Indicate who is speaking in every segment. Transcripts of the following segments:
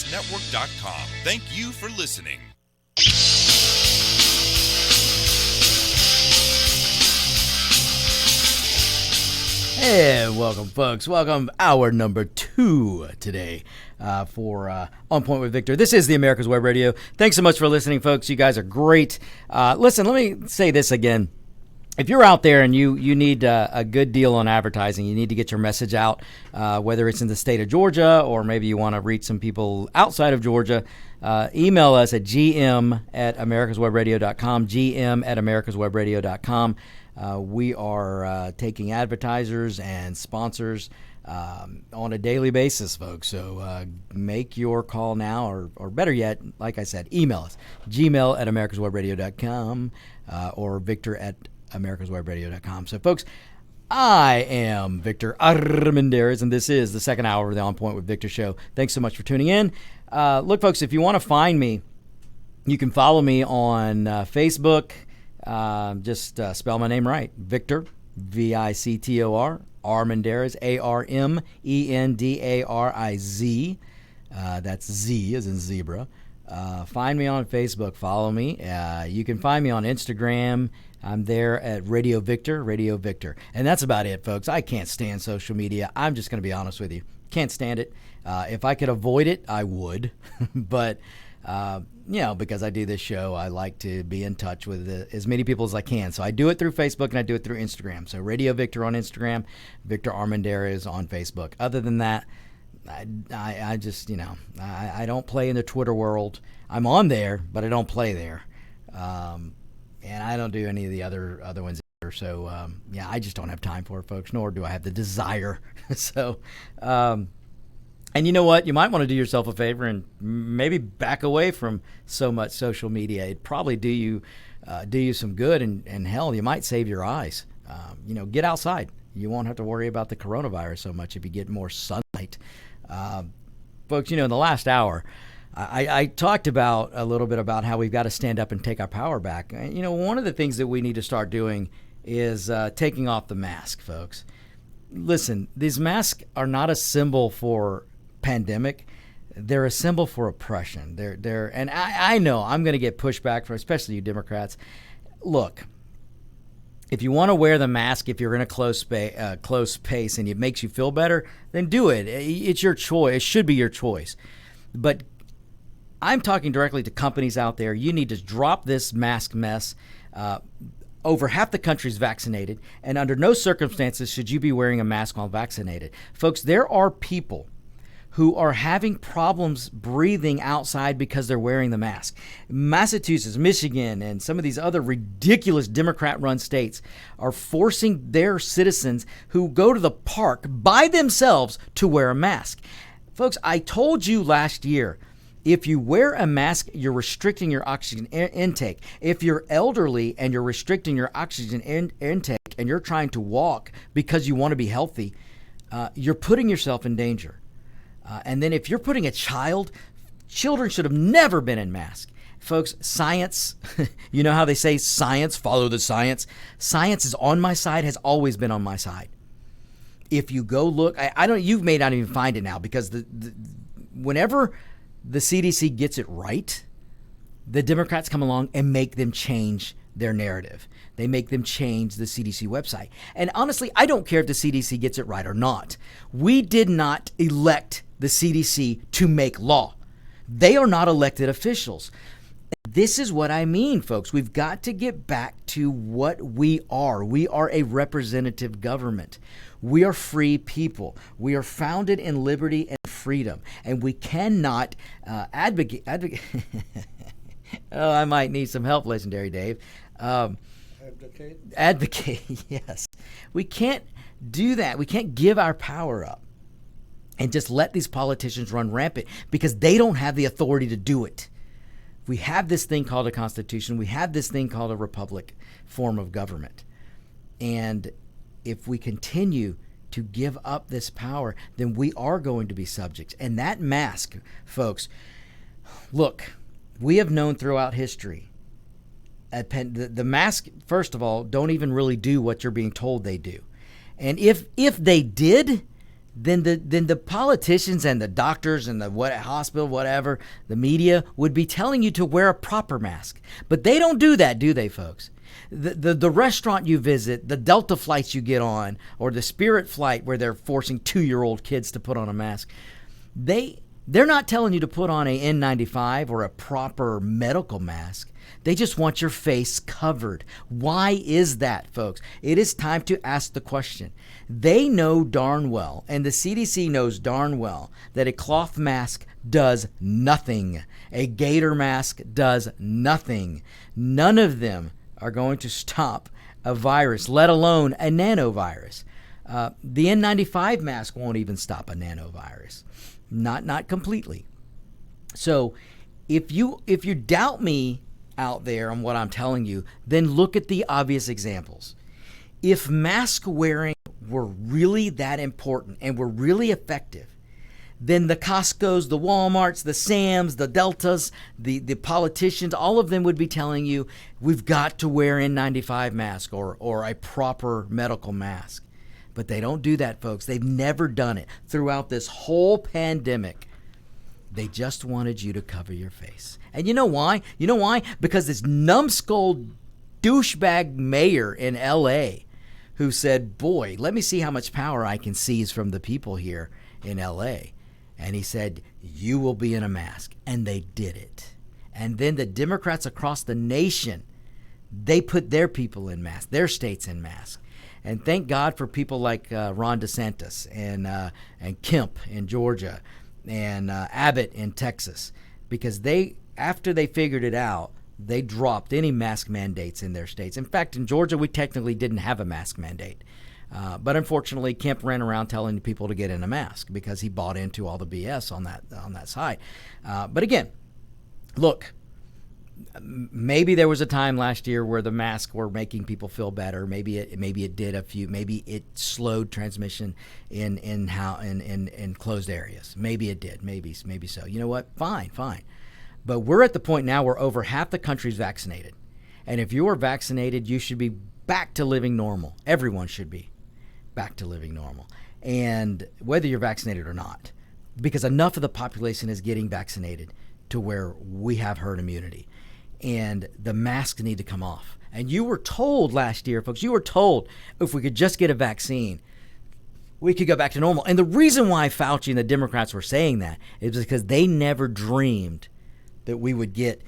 Speaker 1: podcastnetwork.com. Thank you for listening.
Speaker 2: Hey, welcome, folks. Welcome, hour number 2 today for On Point with Victor. This is the America's Web Radio. Thanks so much for listening, folks. You guys are great. Listen, let me say this again. If you're out there and you need a good deal on advertising, you need to get your message out, whether it's in the state of Georgia or maybe you want to reach some people outside of Georgia, email us at gm@americaswebradio.com, gm@americaswebradio.com. We are taking advertisers and sponsors on a daily basis, folks. So make your call now, or better yet, like I said, email us, gmail@americaswebradio.com or victor@americaswebradio.com. So, folks, I am Victor Armendariz, and this is the second hour of the On Point with Victor show. Thanks so much for tuning in. Look, folks, if you want to find me, you can follow me on Facebook. Just spell my name right. Victor, Victor, Armendariz, Armendariz. That's Z as in zebra. Find me on Facebook. Follow me. You can find me on Instagram. I'm there at Radio Victor. And that's about it, folks. I can't stand social media. I'm just going to be honest with you. Can't stand it. If I could avoid it, I would. But because I do this show, I like to be in touch with as many people as I can. So I do it through Facebook and I do it through Instagram. So Radio Victor on Instagram, Victor Armendariz on Facebook. Other than that, I just, I don't play in the Twitter world. I'm on there, but I don't play there. And I don't do any of the other ones either. So, I just don't have time for it, folks, nor do I have the desire. So, and you know what? You might want to do yourself a favor and maybe back away from so much social media. It'd probably do you some good, and hell, you might save your eyes. Get outside. You won't have to worry about the coronavirus so much if you get more sunlight. Folks, in the last hour, I talked about a little bit about how we've got to stand up and take our power back. One of the things that we need to start doing is taking off the mask, folks. Listen, these masks are not a symbol for pandemic. They're a symbol for oppression. And I know I'm going to get pushback from especially you Democrats. Look, if you want to wear the mask, if you're in a close pace and it makes you feel better, then do it. It's your choice. It should be your choice. But I'm talking directly to companies out there. You need to drop this mask mess. Over half the country is vaccinated, and under no circumstances should you be wearing a mask while vaccinated. Folks, there are people who are having problems breathing outside because they're wearing the mask. Massachusetts, Michigan, and some of these other ridiculous Democrat-run states are forcing their citizens who go to the park by themselves to wear a mask. Folks, I told you last year, if you wear a mask, you're restricting your oxygen intake. If you're elderly and you're restricting your oxygen intake and you're trying to walk because you want to be healthy, you're putting yourself in danger. And then if you're putting a children should have never been in masks. Folks, science, you know how they say science, follow the science. Science is on my side, has always been on my side. If you go look, you may not even find it now because whenever the CDC gets it right, the Democrats come along and make them change their narrative. They make them change the CDC website. And honestly, I don't care if the CDC gets it right or not. We did not elect the CDC to make law. They are not elected officials. This is what I mean, folks. We've got to get back to what we are. We are a representative government. We are free people. We are founded in liberty and freedom. And we cannot advocate. Oh, I might need some help, Legendary Dave. Advocate, yes. We can't do that. We can't give our power up and just let these politicians run rampant because they don't have the authority to do it. We have this thing called a constitution. We have this thing called a republic form of government. And if we continue to give up this power, then we are going to be subjects. And that mask, folks, look, we have known throughout history, the mask, first of all, don't even really do what you're being told they do. And if they did, then the politicians and the doctors and the hospital, whatever, the media would be telling you to wear a proper mask. But they don't do that, do they, folks? The restaurant you visit, the Delta flights you get on, or the Spirit flight where they're forcing 2-year-old kids to put on a mask, they're not telling you to put on a N95 or a proper medical mask. They just want your face covered. Why is that, folks? It is time to ask the question. They know darn well, and the CDC knows darn well, that a cloth mask does nothing. A gator mask does nothing. None of them are going to stop a virus, let alone a nanovirus. The N95 mask won't even stop a nanovirus. Not completely. So if you doubt me out there on what I'm telling you, then look at the obvious examples. If mask wearing were really that important and were really effective, then the Costcos, the Walmarts, the Sams, the Deltas, the politicians, all of them would be telling you, we've got to wear N95 mask or a proper medical mask. But they don't do that, folks. They've never done it throughout this whole pandemic. They just wanted you to cover your face. And you know why? You know why? Because this numbskull douchebag mayor in L.A. who said, boy, let me see how much power I can seize from the people here in L.A. And he said, you will be in a mask. And they did it. And then the Democrats across the nation, they put their people in masks, their states in masks. And thank God for people like Ron DeSantis and Kemp in Georgia and Abbott in Texas, because after they figured it out, they dropped any mask mandates in their states. In fact, in Georgia, we technically didn't have a mask mandate. But unfortunately, Kemp ran around telling people to get in a mask because he bought into all the BS on that side. But again, look, maybe there was a time last year where the masks were making people feel better. Maybe it did maybe it slowed transmission in closed areas. Maybe it did. Maybe so. You know what? Fine. But we're at the point now where over half the country's vaccinated. And if you are vaccinated, you should be back to living normal. Everyone should be back to living normal. And whether you're vaccinated or not, because enough of the population is getting vaccinated to where we have herd immunity. And the masks need to come off. And you were told last year, folks, if we could just get a vaccine, we could go back to normal. And the reason why Fauci and the Democrats were saying that is because they never dreamed that we would get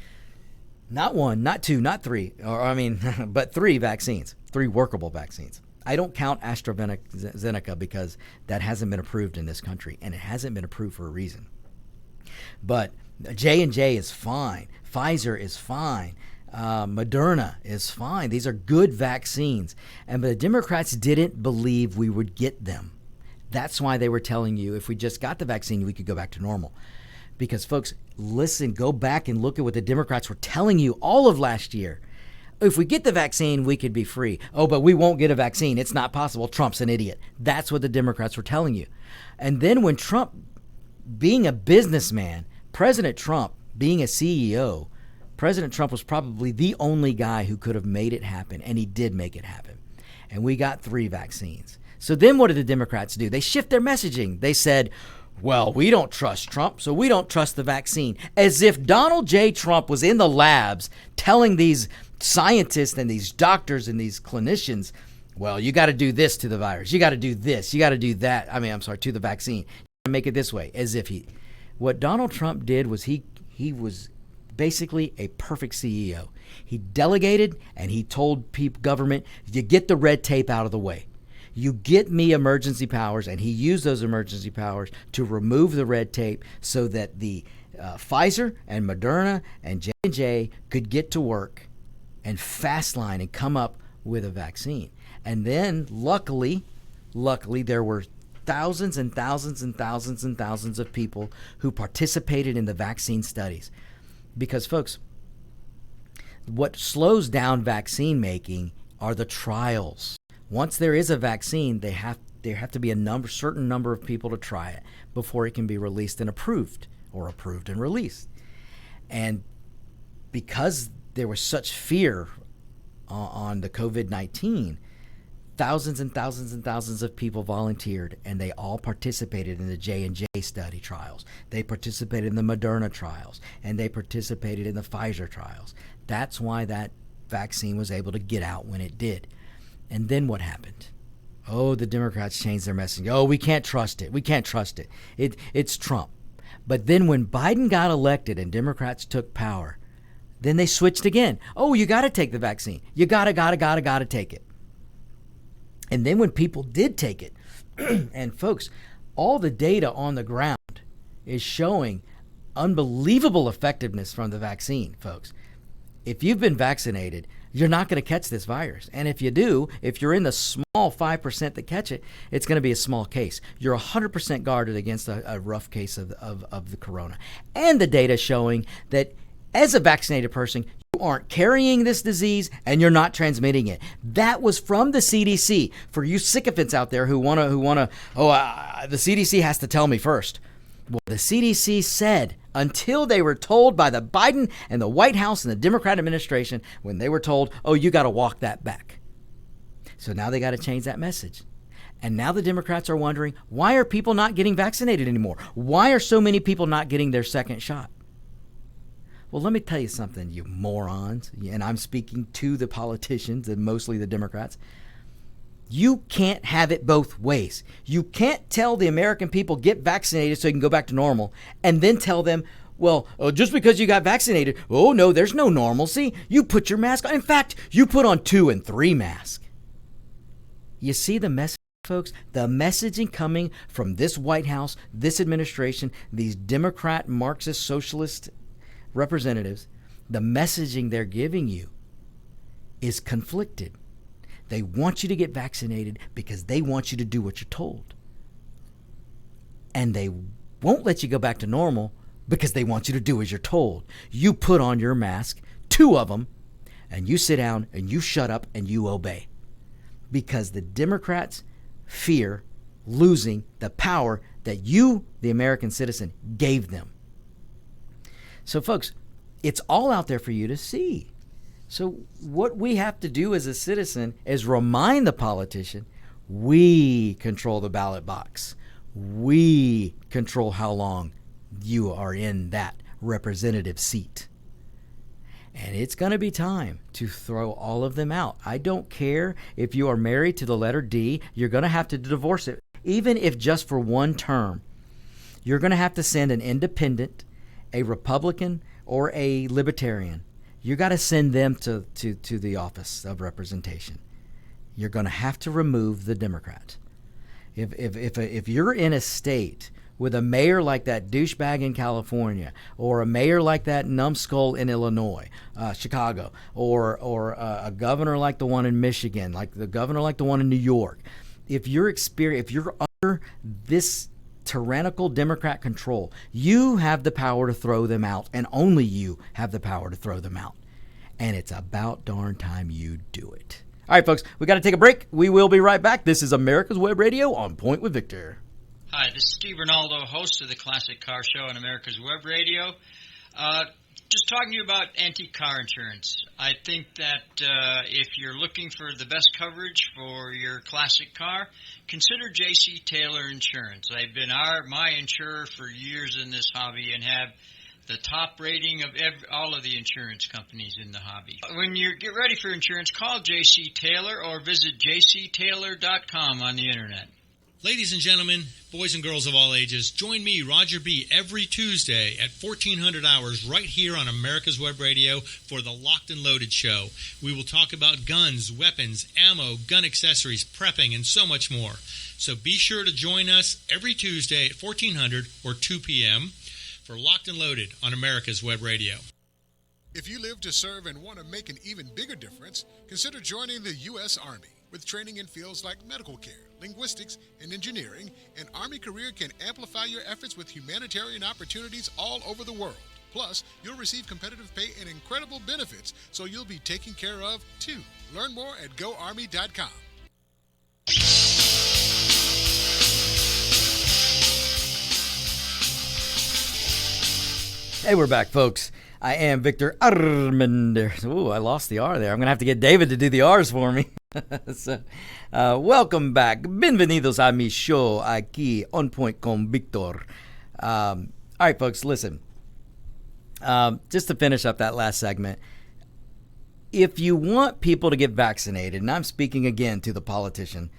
Speaker 2: not one, not two, not three, but 3 vaccines, 3 workable vaccines. I don't count AstraZeneca because that hasn't been approved in this country, and it hasn't been approved for a reason. But J&J is fine. Pfizer is fine. Moderna is fine. These are good vaccines. But the Democrats didn't believe we would get them. That's why they were telling you if we just got the vaccine, we could go back to normal. Because, folks, listen, go back and look at what the Democrats were telling you all of last year. If we get the vaccine, we could be free. Oh, but we won't get a vaccine. It's not possible. Trump's an idiot. That's what the Democrats were telling you. And then when Trump, being a businessman, President Trump being a CEO, President Trump was probably the only guy who could have made it happen, and he did make it happen. And we got 3 vaccines. So then what did the Democrats do? They shift their messaging. They said, well, we don't trust Trump, so we don't trust the vaccine. As if Donald J. Trump was in the labs telling these scientists and these doctors and these clinicians, well, you got to do this to the virus. You got to do this. You got to do that. To the vaccine. You got to make it this way. As if what Donald Trump did was he was basically a perfect CEO. He delegated and he told government, you get the red tape out of the way. You get me emergency powers, and he used those emergency powers to remove the red tape so that the Pfizer and Moderna and J&J could get to work and fast line and come up with a vaccine. And then luckily there were thousands and thousands and thousands and thousands of people who participated in the vaccine studies. Because, folks, what slows down vaccine making are the trials. Once there is a vaccine, there have to be a certain number of people to try it before it can be released and approved, or approved and released. And because there was such fear on the COVID-19, thousands and thousands and thousands of people volunteered, and they all participated in the J&J study trials. They participated in the Moderna trials, and they participated in the Pfizer trials. That's why that vaccine was able to get out when it did. And then what happened? Oh, the Democrats changed their messaging. Oh, we can't trust it. We can't trust it. It's Trump. But then when Biden got elected and Democrats took power, then they switched again. Oh, you got to take the vaccine. You got to take it. And then when people did take it, and folks, all the data on the ground is showing unbelievable effectiveness from the vaccine, folks. If you've been vaccinated, you're not going to catch this virus. And if you do, if you're in the small 5% that catch it, it's going to be a small case. You're 100% guarded against a rough case of the corona. And the data showing that as a vaccinated person, you aren't carrying this disease and you're not transmitting it. That was from the CDC. For you sycophants out there who want to, the CDC has to tell me first. Well, the CDC said until they were told by the Biden and the White House and the Democrat administration, when they were told, oh, you got to walk that back. So now they got to change that message. And now the Democrats are wondering, why are people not getting vaccinated anymore? Why are so many people not getting their second shot? Well, let me tell you something, you morons, and I'm speaking to the politicians and mostly the Democrats. You can't have it both ways. You can't tell the American people get vaccinated so you can go back to normal and then tell them, well, just because you got vaccinated, oh no, there's no normalcy. You put your mask on. In fact, you put on 2 and 3 masks. You see the message, folks? The messaging coming from this White House, this administration, these Democrat, Marxist, socialist representatives, the messaging they're giving you is conflicted. They want you to get vaccinated because they want you to do what you're told. And they won't let you go back to normal because they want you to do as you're told. You put on your mask, 2 of them, and you sit down and you shut up and you obey. Because the Democrats fear losing the power that you, the American citizen, gave them. So, folks, it's all out there for you to see. So what we have to do as a citizen is remind the politician, we control the ballot box. We control how long you are in that representative seat. And it's going to be time to throw all of them out. I don't care if you are married to the letter D, you're going to have to divorce it. Even if just for 1 term, you're going to have to send an independent, a Republican, or a Libertarian. You got to send them to the office of representation. You're going to have to remove the Democrat. If you're in a state with a mayor like that douchebag in California, or a mayor like that numbskull in Illinois, Chicago, or a governor like the one in Michigan, like the governor like the one in New York, if you're under this tyrannical Democrat control, you have the power to throw them out, and only you have the power to throw them out. And it's about darn time you do it. All right, folks, we got to take a break. We will be right back. This is America's Web Radio on Point with Victor.
Speaker 3: Hi, this is Steve Ronaldo, host of the Classic Car Show on America's Web Radio. Just talking to you about antique car insurance. I think that if you're looking for the best coverage for your classic car, consider J.C. Taylor Insurance. They've been my insurer for years in this hobby and have the top rating of all of the insurance companies in the hobby. When you get ready for insurance, call J.C. Taylor or visit jctaylor.com on the internet.
Speaker 4: Ladies and gentlemen, boys and girls of all ages, join me, Roger B., every Tuesday at 1400 hours right here on America's Web Radio for the Locked and Loaded Show. We will talk about guns, weapons, ammo, gun accessories, prepping, and so much more. So be sure to join us every Tuesday at 1400 or 2 p.m. for Locked and Loaded on America's Web Radio.
Speaker 5: If you live to serve and want to make an even bigger difference, consider joining the U.S. Army. With training in fields like medical care, linguistics, and engineering, an Army career can amplify your efforts with humanitarian opportunities all over the world. Plus, you'll receive competitive pay and incredible benefits, so you'll be taken care of, too. Learn more at GoArmy.com.
Speaker 2: Hey, we're back, folks. I am Victor Armendariz. Ooh, I lost the R there. I'm going to have to get David to do the R's for me. So, welcome back. Bienvenidos a mi show aquí On Point con Victor. All right, folks, listen. Just to finish up that last segment, if you want people to get vaccinated, and I'm speaking again to the politician,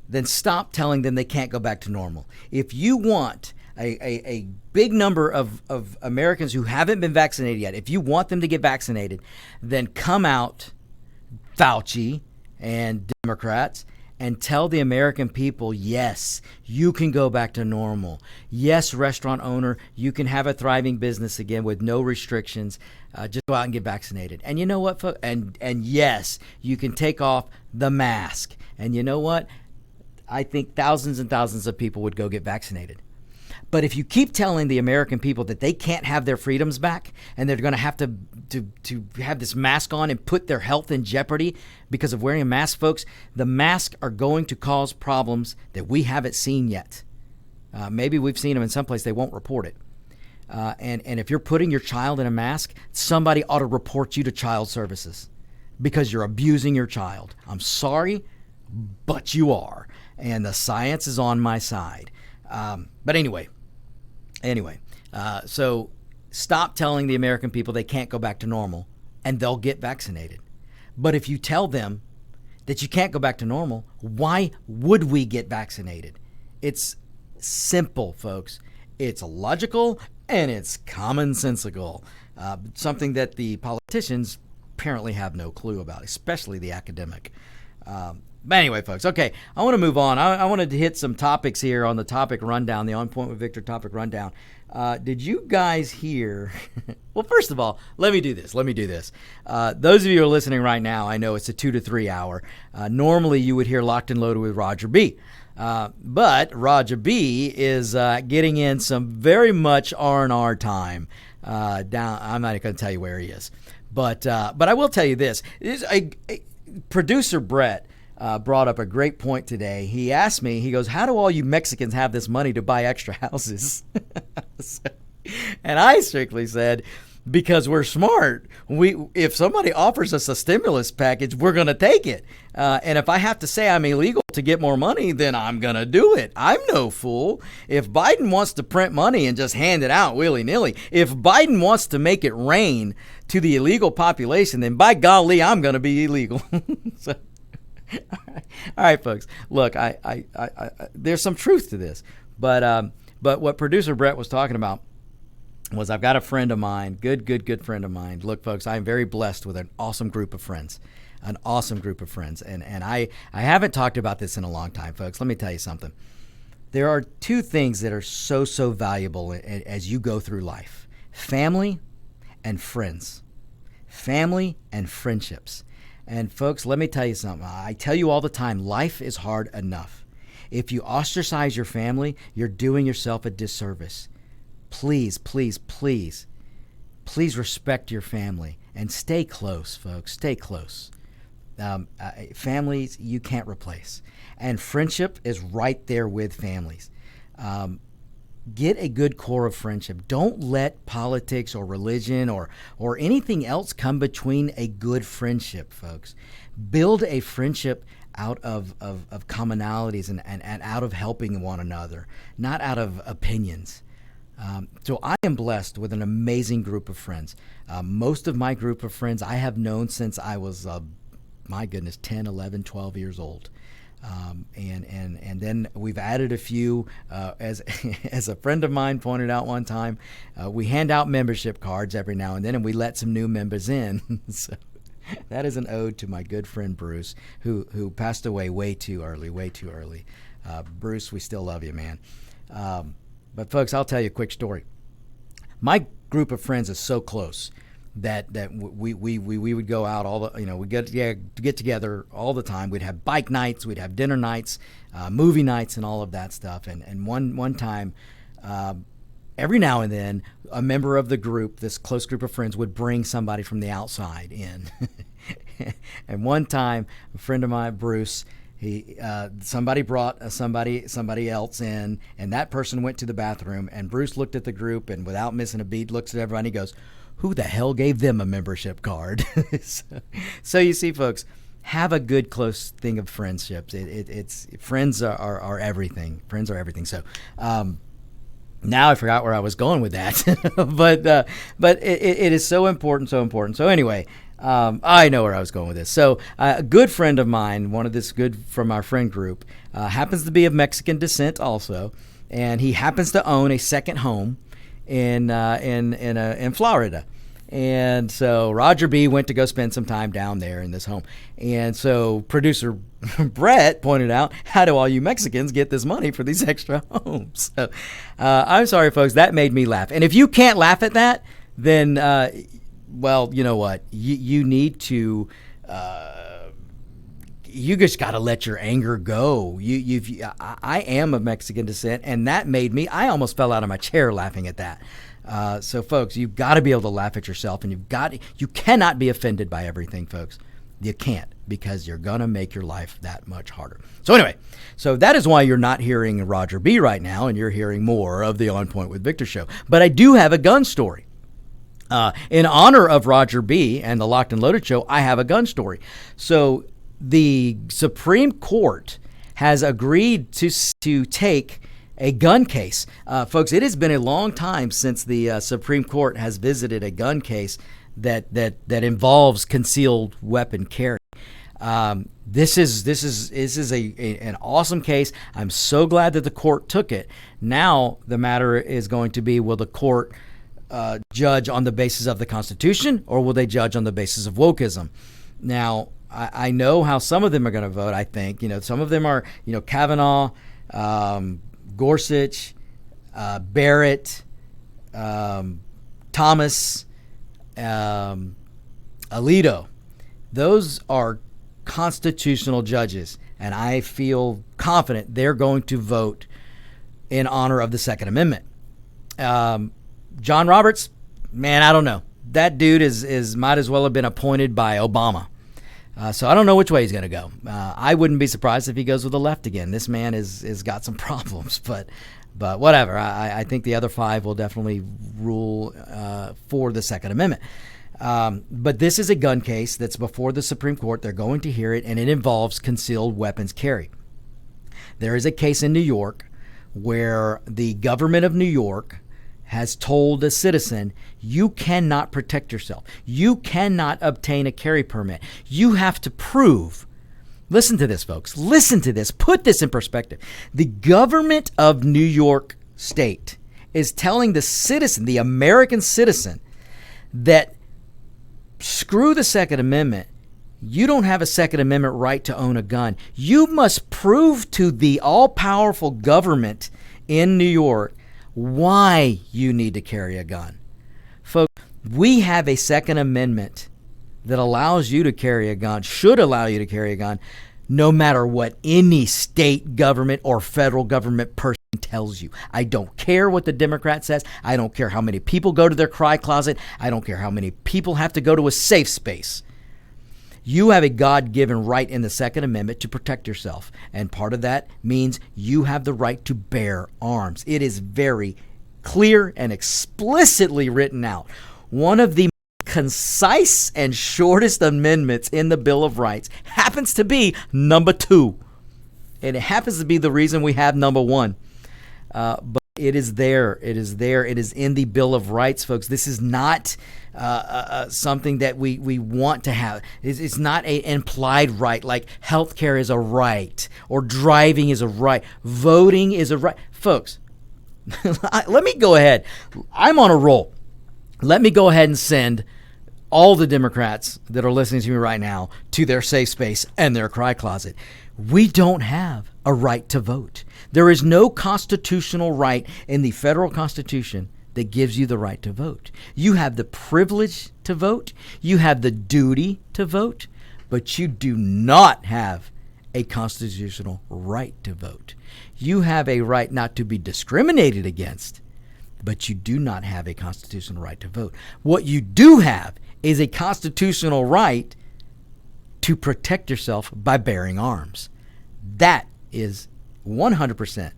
Speaker 2: then stop telling them they can't go back to normal. If you want a big number of Americans who haven't been vaccinated yet, if you want them to get vaccinated, then come out, Fauci and Democrats, and tell the American people, yes, you can go back to normal. Yes, restaurant owner, you can have a thriving business again with no restrictions. Just go out and get vaccinated. And you know what, folks? And yes, you can take off the mask. And you know what? I think thousands and thousands of people would go get vaccinated. But if you keep telling the American people that they can't have their freedoms back and they're going to have to have this mask on and put their health in jeopardy because of wearing a mask, folks, the masks are going to cause problems that we haven't seen yet. Maybe we've seen them in some place, they won't report it. And if you're putting your child in a mask, somebody ought to report you to child services because you're abusing your child. I'm sorry, but you are. And the science is on my side. But anyway, so stop telling the American people they can't go back to normal and they'll get vaccinated. But if you tell them that you can't go back to normal, why would we get vaccinated? It's simple, folks. It's logical and it's commonsensical. Something that the politicians apparently have no clue about, especially the academic. But anyway, folks, okay, I want to move on. I wanted to hit some topics here on the topic rundown, the On Point with Victor topic rundown. Did you guys hear? Well, first of all, let me do this. Those of you who are listening right now, I know it's a 2 to 3 hour. Normally, you would hear Locked and Loaded with Roger B. But Roger B is getting in some very much R&R time. Down, I'm not going to tell you where he is. But I will tell you this. Producer Brett brought up a great point today. He asked me, he goes, how do all you Mexicans have this money to buy extra houses? And I strictly said, because we're smart. If somebody offers us a stimulus package, we're going to take it. And if I have to say I'm illegal to get more money, then I'm going to do it. I'm no fool. If Biden wants to print money and just hand it out willy-nilly, if Biden wants to make it rain to the illegal population, then by golly, I'm going to be illegal. So, all right, folks. Look, I there's some truth to this, but what producer Brett was talking about was I've got a friend of mine, good friend of mine. Look, folks, I'm very blessed with an awesome group of friends, and I haven't talked about this in a long time, folks. Let me tell you something. There are two things that are so valuable as you go through life: family and friends, family and friendships. And folks, let me tell you something. I tell you all the time, life is hard enough. If you ostracize your family, you're doing yourself a disservice. Please respect your family and stay close, folks. Stay close. Families you can't replace. And friendship is right there with families. Get a good core of friendship. Don't let politics or religion or anything else come between a good friendship, folks. Build a friendship out of commonalities and out of helping one another, not out of opinions. So I am blessed with an amazing group of friends. Most of my group of friends I have known since I was, 10, 11, 12 years old. And then we've added a few, as a friend of mine pointed out one time, we hand out membership cards every now and then, and we let some new members in. So that is an ode to my good friend Bruce, who passed away way too early. Bruce, we still love you, man. But folks, I'll tell you a quick story. My group of friends is so close that we would go out we get together all the time. We'd have bike nights, we'd have dinner nights, movie nights, and all of that stuff. And one time, every now and then, a member of the group, this close group of friends, would bring somebody from the outside in. And one time, a friend of mine, Bruce, somebody brought somebody else in, and that person went to the bathroom, and Bruce looked at the group and without missing a beat looks at everyone and he goes, who the hell gave them a membership card? So you see, folks, have a good close thing of friendships. It's friends are everything. Friends are everything. So now I forgot where I was going with that, but it is so important, so important. So anyway, I know where I was going with this. So a good friend of mine, one of this good from our friend group, happens to be of Mexican descent also, and he happens to own a second home in Florida. And so Roger B. went to go spend some time down there in this home. And so producer Brett pointed out, how do all you Mexicans get this money for these extra homes? So I'm sorry, folks, that made me laugh. And if you can't laugh at that, then, well, you know what? You need to... you just got to let your anger go. I am of Mexican descent, and that made me... I almost fell out of my chair laughing at that. So, folks, you've got to be able to laugh at yourself, and you cannot be offended by everything, folks. You can't, because you're going to make your life that much harder. So anyway, so that is why you're not hearing Roger B. right now, and you're hearing more of the On Point with Victor show. But I do have a gun story. In honor of Roger B. and the Locked and Loaded show, I have a gun story. So the Supreme Court has agreed to take a gun case. Folks, it has been a long time since the Supreme Court has visited a gun case that involves concealed weapon carry. This is an awesome case. I'm so glad that the court took it. Now the matter is going to be, will the court judge on the basis of the Constitution, or will they judge on the basis of wokeism? Now, I know how some of them are going to vote. I think, some of them are, Kavanaugh, Gorsuch, Barrett, Thomas, Alito. Those are constitutional judges, and I feel confident they're going to vote in honor of the Second Amendment. John Roberts, man, I don't know. That dude is might as well have been appointed by Obama. So I don't know which way he's going to go. I wouldn't be surprised if he goes with the left again. This man is got some problems, but whatever. I think the other five will definitely rule for the Second Amendment. But this is a gun case that's before the Supreme Court. They're going to hear it, and it involves concealed weapons carry. There is a case in New York where the government of New York has told a citizen, you cannot protect yourself. You cannot obtain a carry permit. You have to prove. Listen to this, folks. Listen to this. Put this in perspective. The government of New York State is telling the citizen, the American citizen, that screw the Second Amendment. You don't have a Second Amendment right to own a gun. You must prove to the all-powerful government in New York why you need to carry a gun. Folks, we have a Second Amendment that allows you to carry a gun, should allow you to carry a gun, no matter what any state government or federal government person tells you. I don't care what the Democrat says. I don't care how many people go to their cry closet. I don't care how many people have to go to a safe space. You have a God-given right in the Second Amendment to protect yourself. And part of that means you have the right to bear arms. It is very clear and explicitly written out. One of the concise and shortest amendments in the Bill of Rights happens to be number 2. And it happens to be the reason we have number 1. But it is there. It is there. It is in the Bill of Rights, folks. This is not something that we want to have. It's not an implied right, like healthcare is a right or driving is a right. Voting is a right. Folks, let me go ahead. I'm on a roll. Let me go ahead and send all the Democrats that are listening to me right now to their safe space and their cry closet. We don't have a right to vote. There is no constitutional right in the federal Constitution that gives you the right to vote. You have the privilege to vote. You have the duty to vote, but you do not have a constitutional right to vote. You have a right not to be discriminated against, but you do not have a constitutional right to vote. What you do have is a constitutional right to protect yourself by bearing arms. That is 100%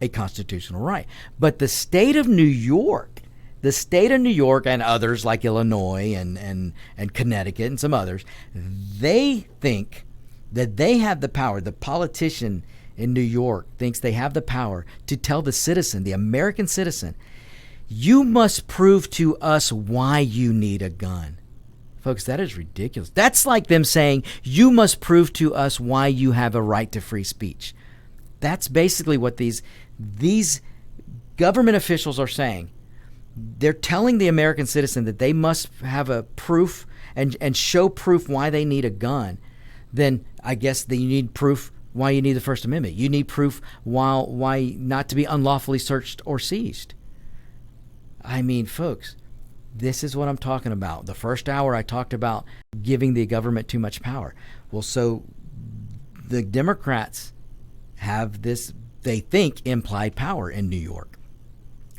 Speaker 2: a constitutional right. But the state of New York and others like Illinois and Connecticut and some others, they think that they have the power, the politician in New York thinks they have the power to tell the citizen, the American citizen, you must prove to us why you need a gun. Folks, that is ridiculous. That's like them saying, you must prove to us why you have a right to free speech. That's basically what these government officials are saying. They're telling the American citizen that they must have a proof and show proof why they need a gun. Then I guess that you need proof why you need the First Amendment. You need proof why not to be unlawfully searched or seized. I mean, folks, this is what I'm talking about. The first hour I talked about giving the government too much power. Well, so the Democrats have this, they think, implied power in New York.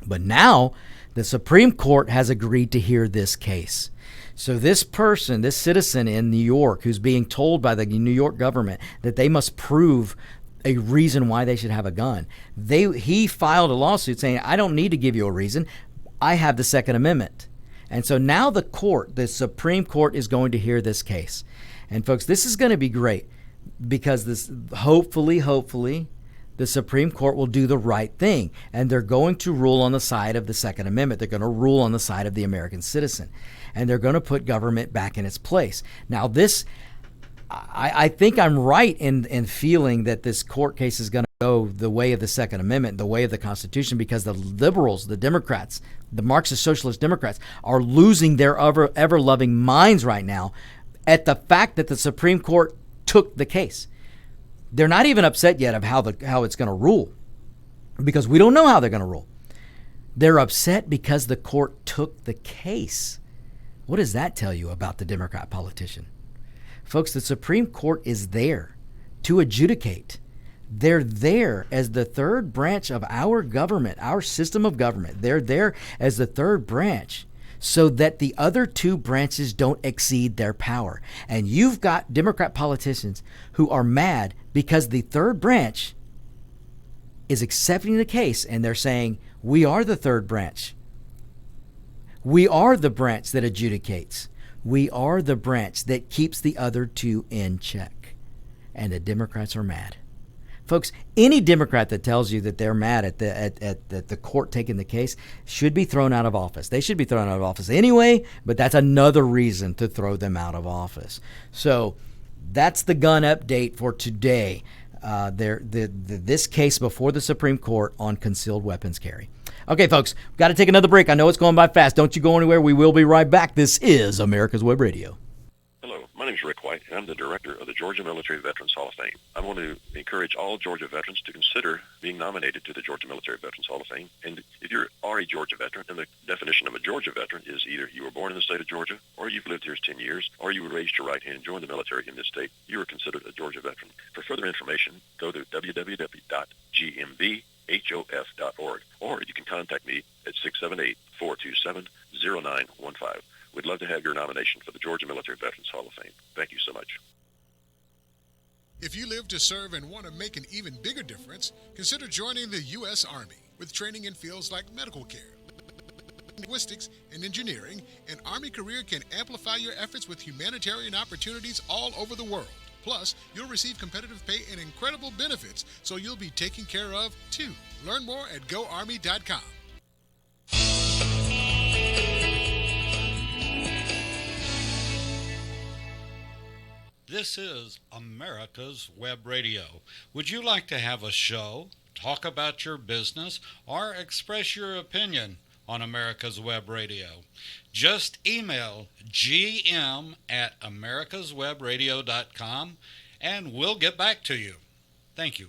Speaker 2: But now the Supreme Court has agreed to hear this case. So this person, this citizen in New York who's being told by the New York government that they must prove a reason why they should have a gun, he filed a lawsuit saying, I don't need to give you a reason. I have the Second Amendment. And so now the Supreme Court is going to hear this case. And folks, this is going to be great because this hopefully the Supreme Court will do the right thing, and they're going to rule on the side of the Second Amendment. They're going to rule on the side of the American citizen, and they're going to put government back in its place. Now, this, I think I'm right in feeling that this court case is going to go the way of the Second Amendment, the way of the Constitution, because the liberals, the Democrats, the Marxist Socialist Democrats are losing their ever-loving minds right now at the fact that the Supreme Court took the case. They're not even upset yet of how it's going to rule, because we don't know how they're going to rule. They're upset because the court took the case. What does that tell you about the Democrat politician? Folks, the Supreme Court is there to adjudicate. They're there as the third branch of our government, our system of government. They're there as the third branch so that the other two branches don't exceed their power. And you've got Democrat politicians who are mad because the third branch is accepting the case, and they're saying, we are the third branch. We are the branch that adjudicates. We are the branch that keeps the other two in check. And the Democrats are mad. Folks, any Democrat that tells you that they're mad at the court taking the case should be thrown out of office. They should be thrown out of office anyway, but that's another reason to throw them out of office. So that's the gun update for today. This case before the Supreme Court on concealed weapons carry. Okay, folks, got to take another break. I know it's going by fast. Don't you go anywhere. We will be right back. This is America's Web Radio.
Speaker 6: Hello, my name is Rick White, and I'm the director of the Georgia Military Veterans Hall of Fame. I want to encourage all Georgia veterans to consider being nominated to the Georgia Military Veterans Hall of Fame. And if you are a Georgia veteran, and the definition of a Georgia veteran is either you were born in the state of Georgia, or you've lived here 10 years, or you were raised to right and joined the military in this state, you are considered a Georgia veteran. For further information, go to www.gmvhof.org, or you can contact me at 678-427-0915. We'd love to have your nomination for the Georgia Military Veterans Hall of Fame. Thank you so much.
Speaker 5: If you live to serve and want to make an even bigger difference, consider joining the U.S. Army. With training in fields like medical care, linguistics, and engineering, an Army career can amplify your efforts with humanitarian opportunities all over the world. Plus, you'll receive competitive pay and incredible benefits, so you'll be taken care of, too. Learn more at GoArmy.com.
Speaker 7: This is America's Web Radio. Would you like to have a show, talk about your business, or express your opinion on America's Web Radio? Just email gm@americaswebradio.com and we'll get back to you. Thank you.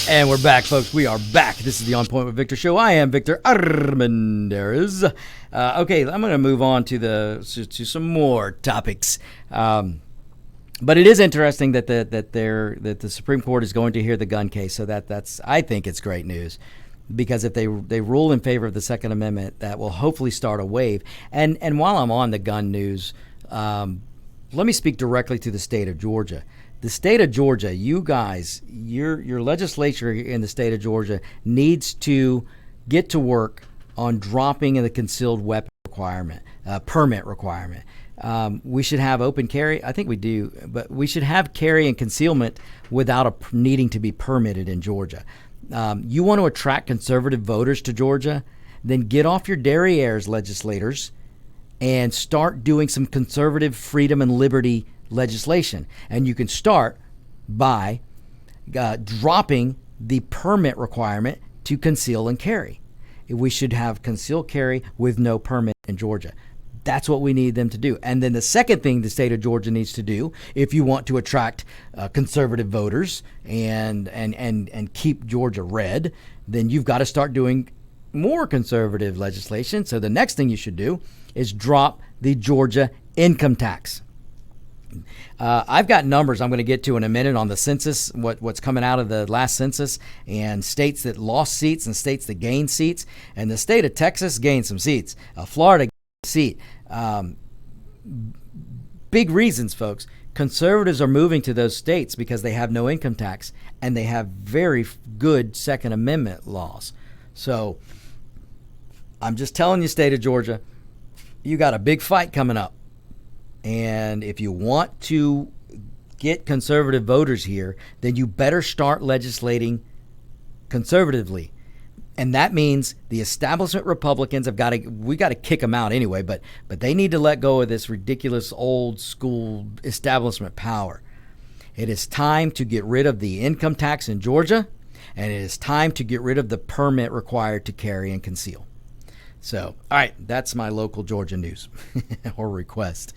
Speaker 2: And we're back, folks. We are back. This is the On Point with Victor show. I am Victor Armendariz. Okay, I'm going to move on to some more topics. But it is interesting that the Supreme Court is going to hear the gun case. So that's I think it's great news, because if they rule in favor of the Second Amendment, that will hopefully start a wave. And while I'm on the gun news, let me speak directly to the state of Georgia. The state of Georgia, you guys, your legislature in the state of Georgia needs to get to work on dropping the concealed weapon requirement, permit requirement. We should have open carry. I think we do, but we should have carry and concealment without needing to be permitted in Georgia. You want to attract conservative voters to Georgia, then get off your derrieres, legislators, and start doing some conservative freedom and liberty legislation. And you can start by dropping the permit requirement to conceal and carry. We should have concealed carry with no permit in Georgia. That's what we need them to do. And then the second thing the state of Georgia needs to do, if you want to attract conservative voters and keep Georgia red, then you've got to start doing more conservative legislation. So the next thing you should do is drop the Georgia income tax. I've got numbers I'm going to get to in a minute on the census, what's coming out of the last census, and states that lost seats and states that gained seats. And the state of Texas gained some seats. Florida gained a seat. Big reasons, folks. Conservatives are moving to those states because they have no income tax and they have very good Second Amendment laws. So I'm just telling you, state of Georgia, you got a big fight coming up. And if you want to get conservative voters here, then you better start legislating conservatively. And that means the establishment Republicans we got to kick them out anyway, but they need to let go of this ridiculous old school establishment power. It is time to get rid of the income tax in Georgia, and it is time to get rid of the permit required to carry and conceal. So, all right, that's my local Georgia news or request.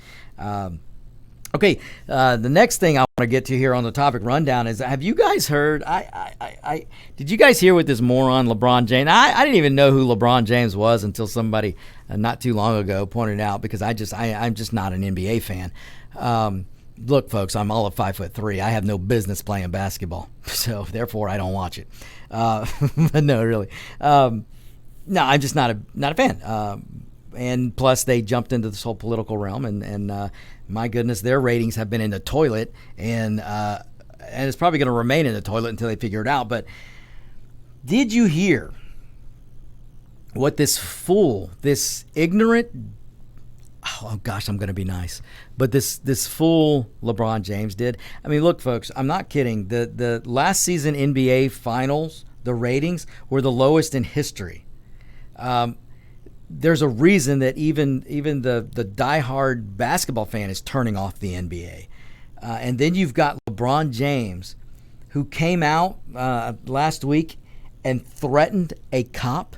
Speaker 2: Okay, the next thing I want to get to here on the topic rundown is, have you guys heard? Did you guys hear what this moron LeBron James? I didn't even know who LeBron James was until somebody not too long ago pointed out, because I'm just not an NBA fan. Look, folks, I'm all of 5'3". I have no business playing basketball, so therefore I don't watch it. But no, really. No, I'm just not a fan. And plus, they jumped into this whole political realm, and my goodness, their ratings have been in the toilet, and it's probably going to remain in the toilet until they figure it out. But did you hear what this fool, this ignorant, oh gosh, I'm going to be nice, but this fool LeBron James did? I mean, look, folks, I'm not kidding. The last season NBA Finals, the ratings were the lowest in history. There's a reason that even the diehard basketball fan is turning off the NBA. And then you've got LeBron James, who came out last week and threatened a cop.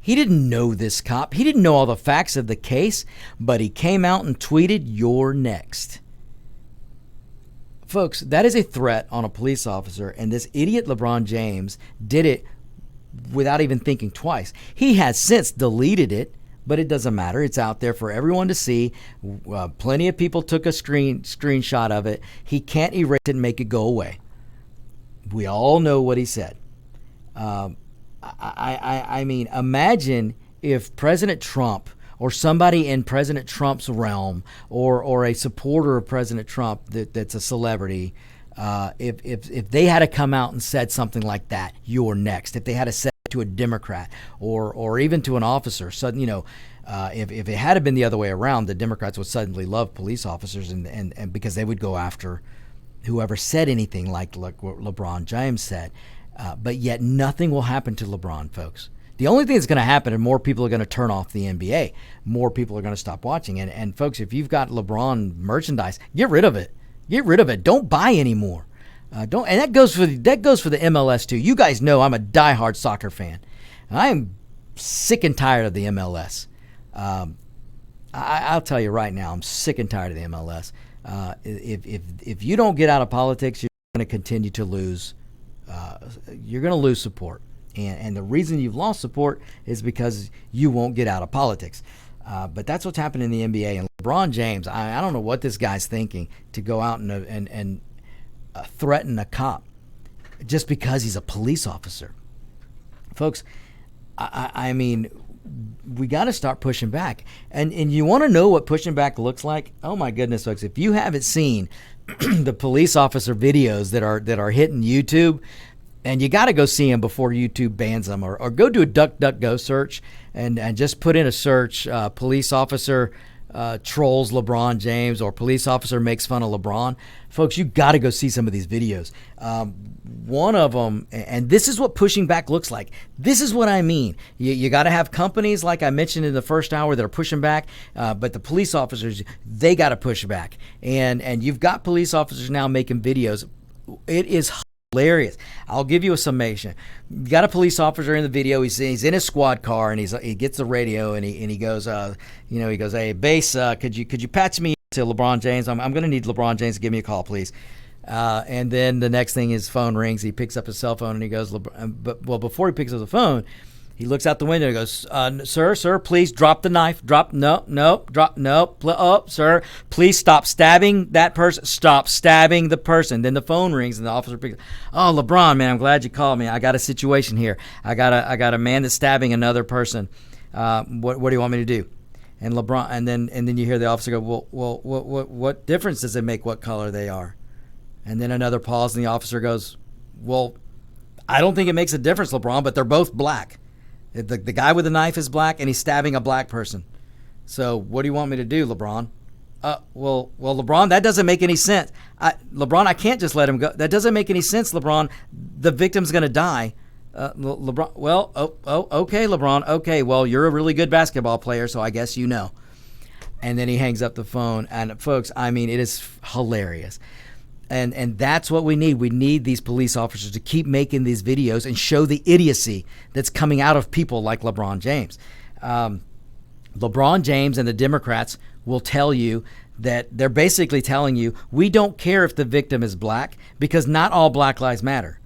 Speaker 2: He didn't know this cop. He didn't know all the facts of the case, but he came out and tweeted, "You're next." Folks, that is a threat on a police officer, and this idiot LeBron James did it without even thinking twice. He has since deleted it, but it doesn't matter. It's out there for everyone to see. Plenty of people took a screenshot of it. He can't erase it and make it go away. We all know what he said. I mean, imagine if President Trump or somebody in President Trump's realm or a supporter of President Trump that's a celebrity, if they had to come out and said something like that, "You're next," if they had to say it to a Democrat or even to an officer, suddenly, if it had been the other way around, the Democrats would suddenly love police officers and because they would go after whoever said anything like what LeBron James said. But yet nothing will happen to LeBron, folks. The only thing that's going to happen is more people are going to turn off the NBA. More people are going to stop watching. And folks, if you've got LeBron merchandise, get rid of it. Get rid of it. Don't buy anymore. Don't. And that goes for the MLS too. You guys know I'm a diehard soccer fan. I am sick and tired of the MLS. I'll tell you right now, I'm sick and tired of the MLS. If you don't get out of politics, you're going to continue to lose. You're going to lose support. And the reason you've lost support is because you won't get out of politics. But that's what's happened in the NBA. And LeBron James, I don't know what this guy's thinking to go out and threaten a cop just because he's a police officer. Folks, I mean, we got to start pushing back. And you want to know what pushing back looks like? Oh my goodness, folks! If you haven't seen the police officer videos that are hitting YouTube, and you got to go see them before YouTube bans them, or go do a DuckDuckGo search and just put in a search, police officer trolls LeBron James, or police officer makes fun of LeBron. Folks, you got to go see some of these videos. One of them, and this is what pushing back looks like. This is what I mean. You got to have companies, like I mentioned in the first hour, that are pushing back, but the police officers, they got to push back. And you've got police officers now making videos. It is hilarious. I'll give you a summation. You got a police officer in the video. He's in his squad car, and he gets the radio, and he goes, he goes, "Hey, base, could you patch me to LeBron James? I'm going to need LeBron James to give me a call, please." And then the next thing, his phone rings. He picks up his cell phone, and he goes, before he picks up the phone, he looks out the window and goes, sir, please drop the knife. Sir, please stop stabbing that person. Stop stabbing the person. Then the phone rings, and the officer picks up. "Oh, LeBron, man, I'm glad you called me. I got a situation here. I got a man that's stabbing another person. What do you want me to do?" And LeBron, and then you hear the officer go, "Well, what difference does it make what color they are?" And then another pause, and the officer goes, "Well, I don't think it makes a difference, LeBron, but they're both black. The guy with the knife is black, and he's stabbing a black person. So what do you want me to do, LeBron?" Well, LeBron, that doesn't make any sense. LeBron, I can't just let him go. That doesn't make any sense, LeBron. The victim's going to die. LeBron, well, okay, LeBron. Okay, well, you're a really good basketball player, so I guess you know. And then he hangs up the phone. And folks, I mean, it is hilarious. And that's what we need. We need these police officers to keep making these videos and show the idiocy that's coming out of people like LeBron James. LeBron James and the Democrats will tell you that they're basically telling you, we don't care if the victim is black, because not all black lives matter.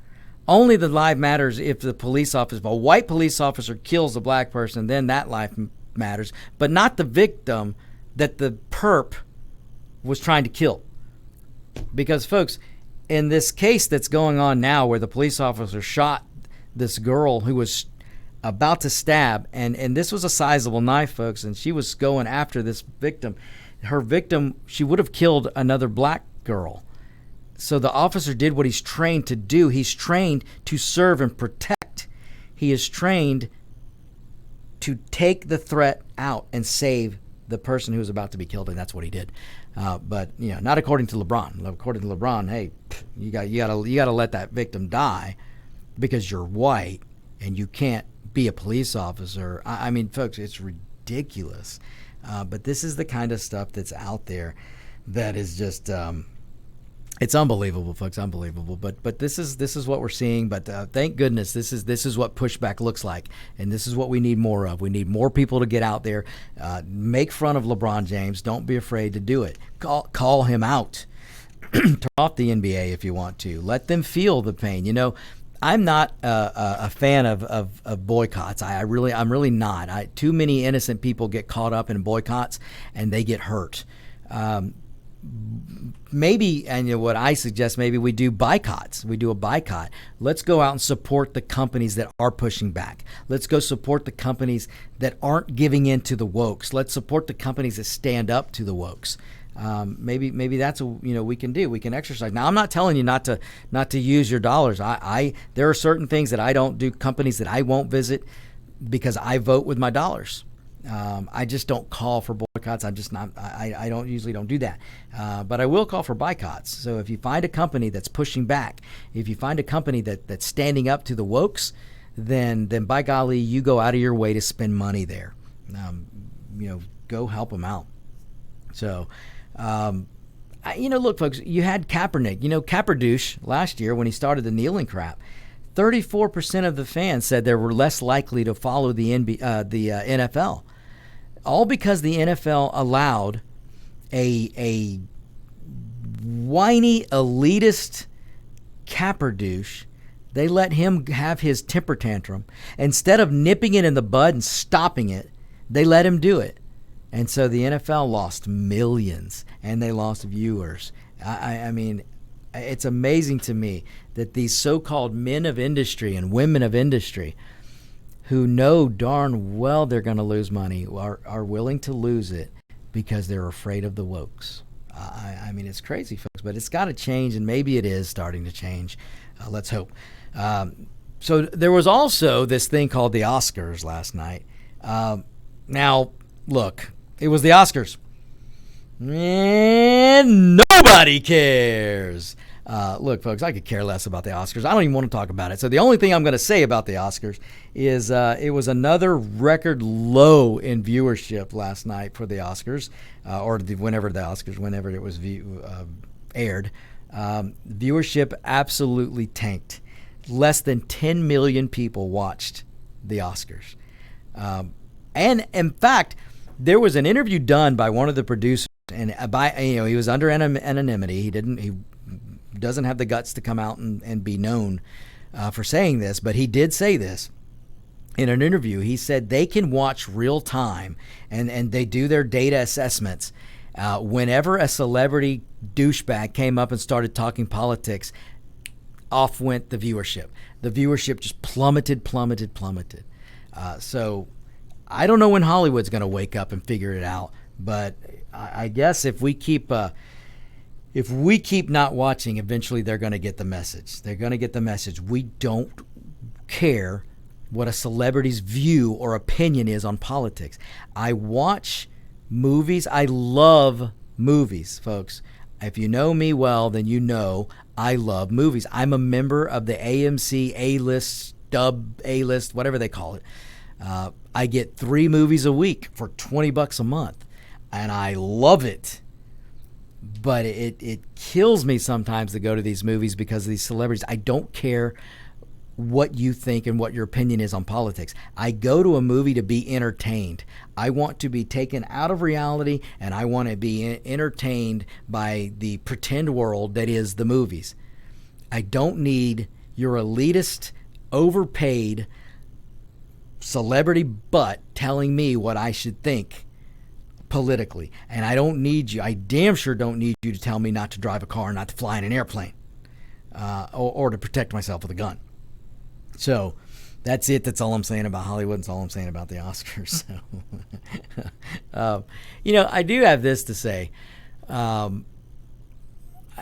Speaker 2: Only the life matters if the police officer, if a white police officer kills a black person, then that life matters, but not the victim that the perp was trying to kill. Because, folks, in this case that's going on now, where the police officer shot this girl who was about to stab, and this was a sizable knife, folks, and she was going after this victim. Her victim, she would have killed another black girl. So the officer did what he's trained to do. He's trained to serve and protect. He is trained to take the threat out and save the person who was about to be killed, and that's what he did. But not according to LeBron. According to LeBron, hey, you got to let that victim die because you're white and you can't be a police officer. I mean, folks, it's ridiculous. But this is the kind of stuff that's out there that is just it's unbelievable, folks, unbelievable. But this is what we're seeing. But thank goodness this is what pushback looks like, and this is what we need more of. We need more people to get out there, make fun of LeBron James. Don't be afraid to do it. Call him out. Turn off the NBA if you want to. Let them feel the pain. I'm not a fan of boycotts. I'm really not. Too many innocent people get caught up in boycotts and they get hurt. Maybe, and what I suggest, maybe we do boycotts. We do a boycott. Let's go out and support the companies that are pushing back. Let's go support the companies that aren't giving in to the wokes. Let's support the companies that stand up to the wokes. Maybe that's what we can do. We can exercise. Now, I'm not telling you not to use your dollars. There are certain things that I don't do, companies that I won't visit, because I vote with my dollars. I just don't call for boycotts. I'm just not. I don't usually do that. But I will call for boycotts. So if you find a company that's pushing back, if you find a company that's standing up to the wokes, then by golly, you go out of your way to spend money there. Go help them out. So, look, folks, you had Kaepernick. Kaperdouche last year when he started the kneeling crap. 34% of the fans said they were less likely to follow the NFL. All because the NFL allowed a whiny elitist Kaperdouche. They let him have his temper tantrum. Instead of nipping it in the bud and stopping it, they let him do it. And so the NFL lost millions, and they lost viewers. I mean, it's amazing to me that these so-called men of industry and women of industry who know darn well they're going to lose money are willing to lose it because they're afraid of the wokes. I mean, it's crazy, folks, but it's got to change, and maybe it is starting to change. Let's hope. So there was also this thing called the Oscars last night. Now, look, it was the Oscars. And nobody cares. Look, folks, I could care less about the Oscars. I don't even want to talk about it. So the only thing I'm going to say about the Oscars is it was another record low in viewership last night for the Oscars, whenever it was aired. Viewership absolutely tanked. Less than 10 million people watched the Oscars. And in fact, there was an interview done by one of the producers, and he was under anonymity. He doesn't have the guts to come out and be known for saying this, but he did say this in an interview. He said they can watch real time, and they do their data assessments. Whenever a celebrity douchebag came up and started talking politics, off went the viewership. The viewership just plummeted. So I don't know when Hollywood's going to wake up and figure it out, but I guess if we keep not watching, eventually they're going to get the message. They're going to get the message. We don't care what a celebrity's view or opinion is on politics. I watch movies. I love movies, folks. If you know me well, then you know I love movies. I'm a member of the AMC A-list, Dub A-list, whatever they call it. I get 3 movies a week for $20 a month, and I love it. But it kills me sometimes to go to these movies because of these celebrities. I don't care what you think and what your opinion is on politics. I go to a movie to be entertained. I want to be taken out of reality, and I want to be entertained by the pretend world that is the movies. I don't need your elitist, overpaid celebrity butt telling me what I should think politically. And I don't need you. I damn sure don't need you to tell me not to drive a car, not to fly in an airplane, or to protect myself with a gun. So that's it. That's all I'm saying about Hollywood. That's all I'm saying about the Oscars. So, I do have this to say.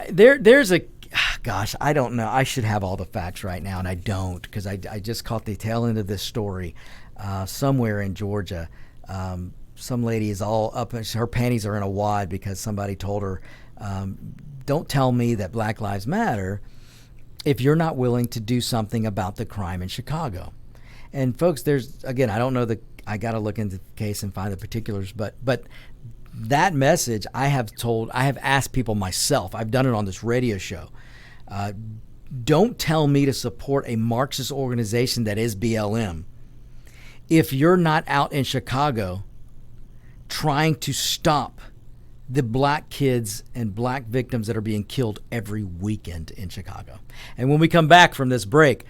Speaker 2: There's a, gosh, I don't know. I should have all the facts right now, and I don't, because I just caught the tail end of this story somewhere in Georgia. Some lady is all up, her panties are in a wad because somebody told her, don't tell me that Black Lives Matter if you're not willing to do something about the crime in Chicago. And folks, again, I don't know I got to look into the case and find the particulars, but that message I have asked people myself. I've done it on this radio show. Don't tell me to support a Marxist organization that is BLM if you're not out in Chicago trying to stop the black kids and black victims that are being killed every weekend in Chicago. And when we come back from this break,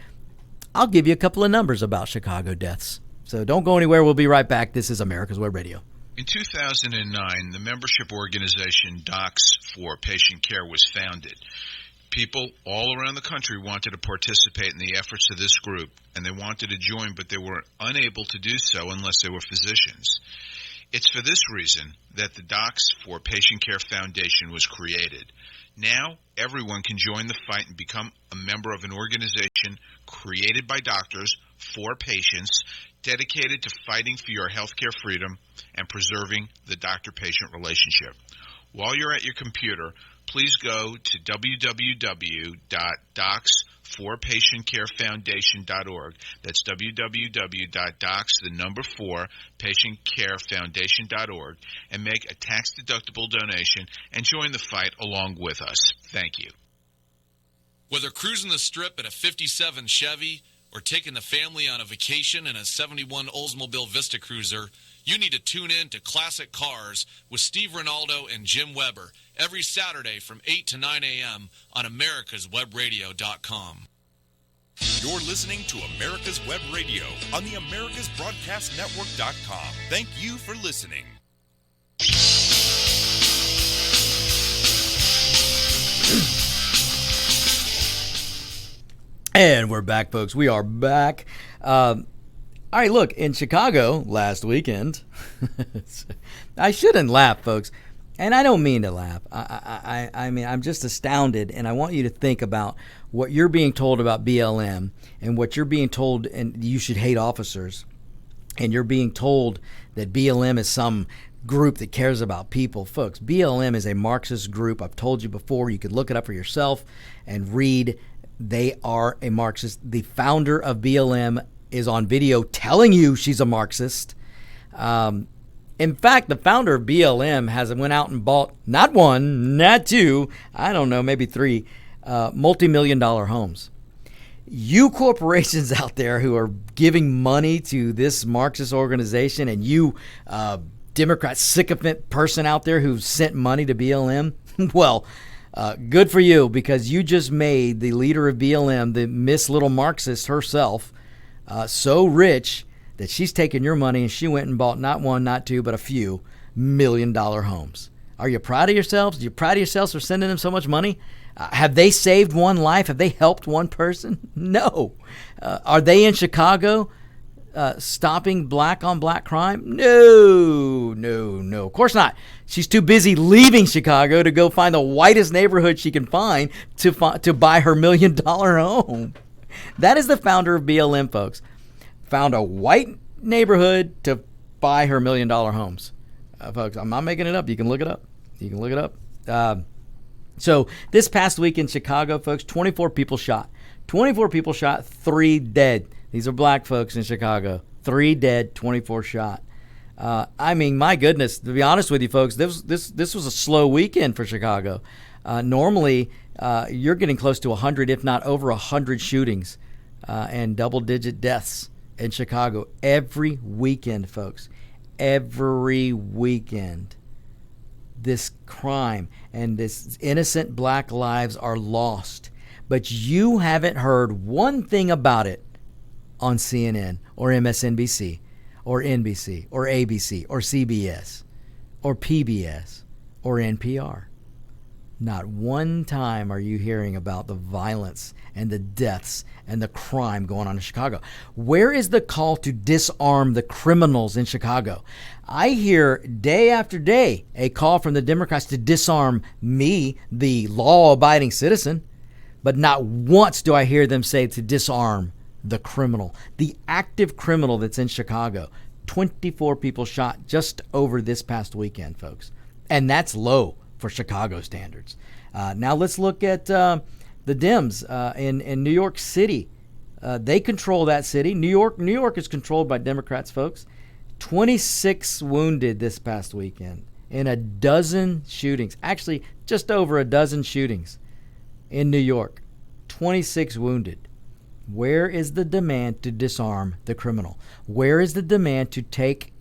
Speaker 2: I'll give you a couple of numbers about Chicago deaths. So don't go anywhere. We'll be right back. This is America's Web Radio.
Speaker 8: In 2009, the membership organization Docs for Patient Care was founded. People all around the country wanted to participate in the efforts of this group, and they wanted to join, but they were unable to do so unless they were physicians. It's for this reason that the Docs for Patient Care Foundation was created. Now, everyone can join the fight and become a member of an organization created by doctors for patients, dedicated to fighting for your healthcare freedom and preserving the doctor-patient relationship. While you're at your computer, please go to www.docs4patientcarefoundation.org. That's www.docs4patientcarefoundation.org and make a tax-deductible donation and join the fight along with us. Thank you.
Speaker 9: Whether cruising the strip in a 57 Chevy or taking the family on a vacation in a 71 Oldsmobile Vista Cruiser, you need to tune in to Classic Cars with Steve Ronaldo and Jim Weber every Saturday from 8 to 9 a.m. on americaswebradio.com.
Speaker 1: You're listening to America's Web Radio on the americasbroadcastnetwork.com. Thank you for listening.
Speaker 2: And we're back, folks. We are back. All right, look, in Chicago last weekend, I shouldn't laugh, folks, and I don't mean to laugh. I mean, I'm just astounded, and I want you to think about what you're being told about BLM and what you're being told, and you should hate officers, and you're being told that BLM is some group that cares about people. Folks, BLM is a Marxist group. I've told you before. You could look it up for yourself and read. They are a Marxist. The founder of BLM is on video telling you she's a Marxist. In fact, the founder of BLM went out and bought not one, not two, I don't know, maybe three multi-million-dollar homes. You corporations out there who are giving money to this Marxist organization, and you Democrat sycophant person out there who sent money to BLM, well, good for you, because you just made the leader of BLM, the Miss Little Marxist herself, so rich that she's taken your money and she went and bought not one, not two, but a few million-dollar homes. Are you proud of yourselves? Are you proud of yourselves for sending them so much money? Have they saved one life? Have they helped one person? No. Are they in Chicago stopping black-on-black crime? No. Of course not. She's too busy leaving Chicago to go find the whitest neighborhood she can find to buy her $1 million home. That is the founder of BLM, folks. Found a white neighborhood to buy her $1 million homes. Folks, I'm not making it up. You can look it up. So this past week in Chicago, folks, 24 people shot. 24 people shot, 3 dead. These are black folks in Chicago. 3 dead, 24 shot. I mean, my goodness, to be honest with you, folks, this was a slow weekend for Chicago. Normally, you're getting close to 100, if not over 100 shootings and double-digit deaths in Chicago every weekend, folks. Every weekend. This crime and this innocent black lives are lost. But you haven't heard one thing about it on CNN or MSNBC or NBC or ABC or CBS or PBS or NPR. Not one time are you hearing about the violence and the deaths and the crime going on in Chicago. Where is the call to disarm the criminals in Chicago? I hear day after day a call from the Democrats to disarm me, the law-abiding citizen, but not once do I hear them say to disarm the criminal, the active criminal that's in Chicago. 24 people shot just over this past weekend, folks. And that's low for Chicago standards. Now let's look at the Dems in New York City. They control that city. New York is controlled by Democrats, folks. 26 wounded this past weekend in a dozen shootings. Actually, just over a dozen shootings in New York. 26 wounded. Where is the demand to disarm the criminal? Where is the demand to take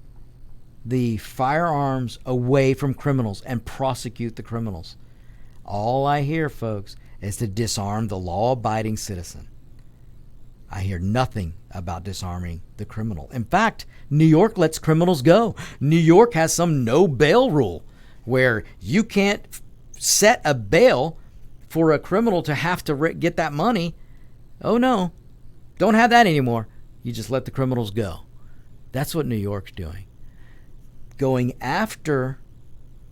Speaker 2: the firearms away from criminals and prosecute the criminals? All I hear, folks, is to disarm the law-abiding citizen. I hear nothing about disarming the criminal. In fact, New York lets criminals go. New York has some no bail rule where you can't set a bail for a criminal to have to get that money. Oh, no. Don't have that anymore. You just let the criminals go. That's what New York's doing. Going after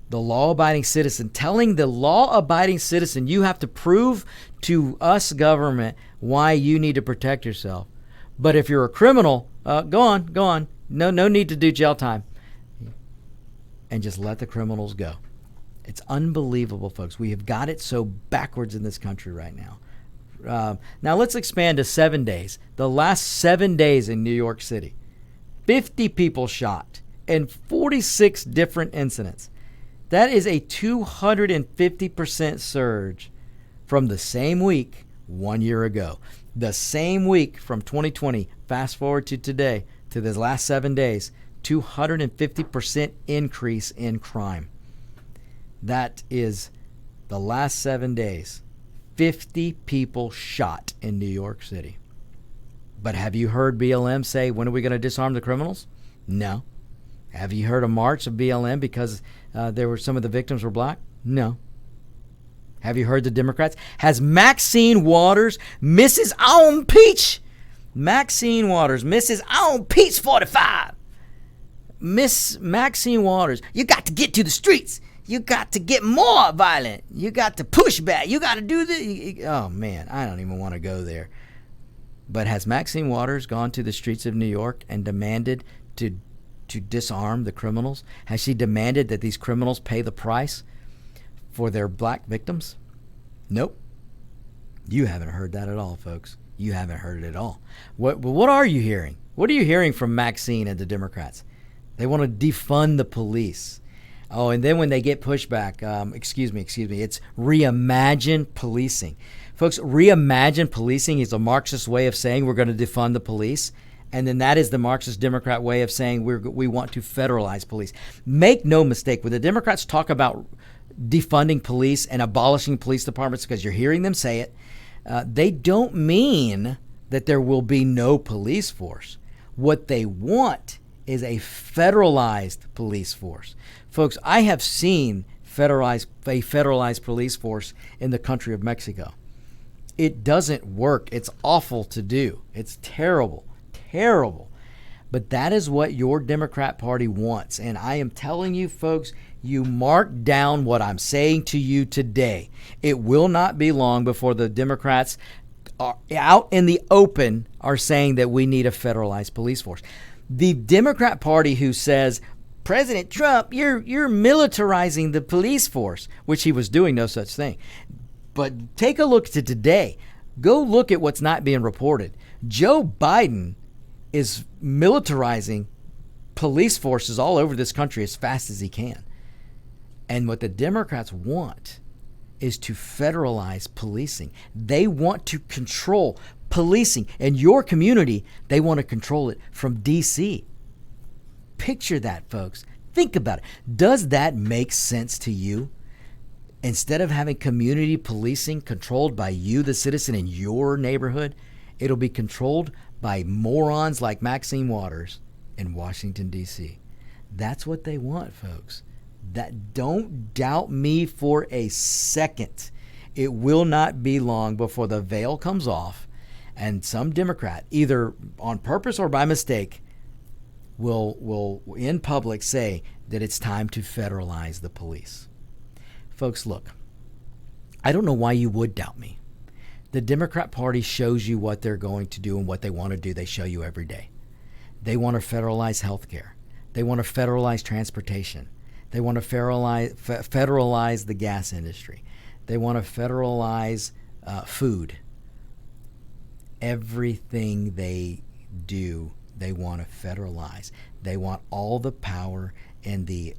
Speaker 2: the law-abiding citizen, telling the law-abiding citizen, you have to prove to us, government, why you need to protect yourself. But if you're a criminal, go on. No need to do jail time. And just let the criminals go. It's unbelievable, folks. We have got it so backwards in this country right now. Now let's expand to 7 days. The last 7 days in New York City. 50 people shot and 46 different incidents. That is a 250% surge from the same week 1 year ago. The same week from 2020, fast forward to today, to the last 7 days, 250% increase in crime. That is the last 7 days. 50 people shot in New York City. But have you heard BLM say, when are we going to disarm the criminals? No. Have you heard a march of BLM because some of the victims were black? No. Have you heard the Democrats? Has Maxine Waters, Mrs. On Peach, Maxine Waters, Mrs. On Peace 45. Miss Maxine Waters, you got to get to the streets. You got to get more violent. You got to push back. You got to do this. Oh, man, I don't even want to go there. But has Maxine Waters gone to the streets of New York and demanded to disarm the criminals? Has she demanded that these criminals pay the price for their black victims? Nope. You haven't heard that at all, folks. You haven't heard it at all. What are you hearing? What are you hearing from Maxine and the Democrats? They want to defund the police. Oh, and then when they get pushback, excuse me, it's Reimagined Policing. Folks, Reimagined Policing is a Marxist way of saying we're going to defund the police. And then that is the Marxist Democrat way of saying we want to federalize police. Make no mistake, when the Democrats talk about defunding police and abolishing police departments, because you're hearing them say it, they don't mean that there will be no police force. What they want is a federalized police force. Folks, I have seen a federalized police force in the country of Mexico. It doesn't work. It's awful to do. It's terrible. But that is what your Democrat Party wants. And I am telling you, folks, you mark down what I'm saying to you today. It will not be long before the Democrats are out in the open are saying that we need a federalized police force. The Democrat Party who says, President Trump, you're militarizing the police force, which he was doing no such thing. But take a look to today. Go look at what's not being reported. Joe Biden is militarizing police forces all over this country as fast as he can. And what the Democrats want is to federalize policing. They want to control policing. In your community, they want to control it from D.C. Picture that, folks. Think about it. Does that make sense to you? Instead of having community policing controlled by you, the citizen in your neighborhood, it'll be controlled by morons like Maxine Waters in Washington, D.C. That's what they want, folks. Don't doubt me for a second. It will not be long before the veil comes off and some Democrat, either on purpose or by mistake, will in public say that it's time to federalize the police. Folks, look, I don't know why you would doubt me. The Democrat Party shows you what they're going to do and what they want to do. They show you every day. They want to federalize health care. They want to federalize transportation. They want to federalize the gas industry. They want to federalize food. Everything they do, they want to federalize. They want all the power in the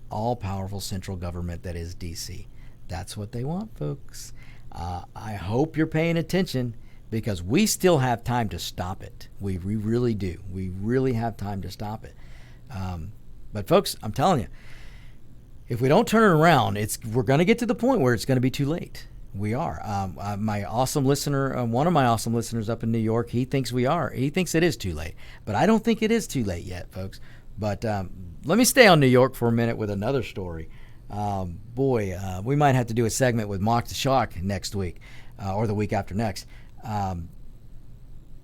Speaker 2: all-powerful central government that is D.C. That's what they want, folks. I hope you're paying attention because we still have time to stop it. We really do. We really have time to stop it. But, folks, I'm telling you, if we don't turn it around, we're going to get to the point where it's going to be too late. We are. My awesome listener, one of my awesome listeners up in New York, he thinks we are. He thinks it is too late. But I don't think it is too late yet, folks. But let me stay on New York for a minute with another story. We might have to do a segment with Mark the Shark next week or the week after next.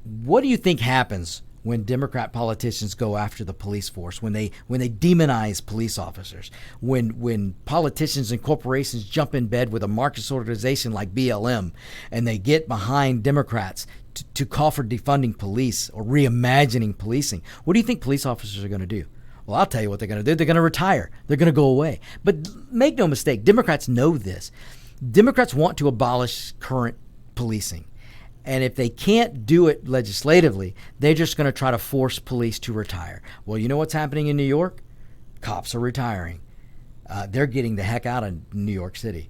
Speaker 2: What do you think happens when Democrat politicians go after the police force, when they demonize police officers, when politicians and corporations jump in bed with a Marxist organization like BLM and they get behind Democrats to call for defunding police or reimagining policing? What do you think police officers are going to do? Well, I'll tell you what they're going to do. They're going to retire. They're going to go away. But make no mistake, Democrats know this. Democrats want to abolish current policing. And if they can't do it legislatively, they're just going to try to force police to retire. Well, you know what's happening in New York? Cops are retiring. They're getting the heck out of New York City.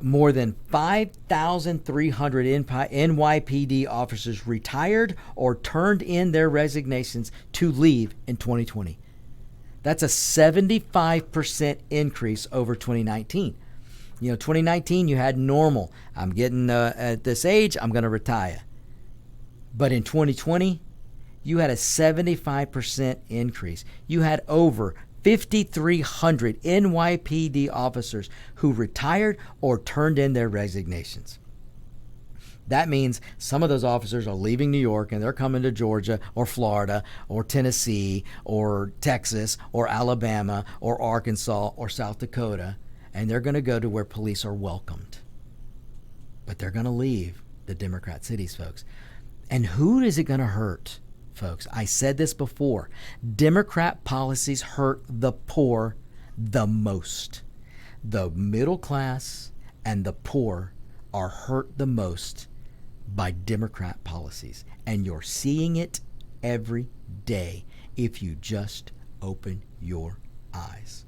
Speaker 2: More than 5,300 NYPD officers retired or turned in their resignations to leave in 2020. That's a 75% increase over 2019. 2019, you had normal. I'm getting at this age, I'm going to retire. But in 2020, you had a 75% increase. You had over 5,300 NYPD officers who retired or turned in their resignations. That means some of those officers are leaving New York and they're coming to Georgia or Florida or Tennessee or Texas or Alabama or Arkansas or South Dakota, and they're going to go to where police are welcomed. But they're going to leave the Democrat cities, folks. And who is it going to hurt, folks? I said this before. Democrat policies hurt the poor the most. The middle class and the poor are hurt the most by Democrat policies. And you're seeing it every day if you just open your eyes.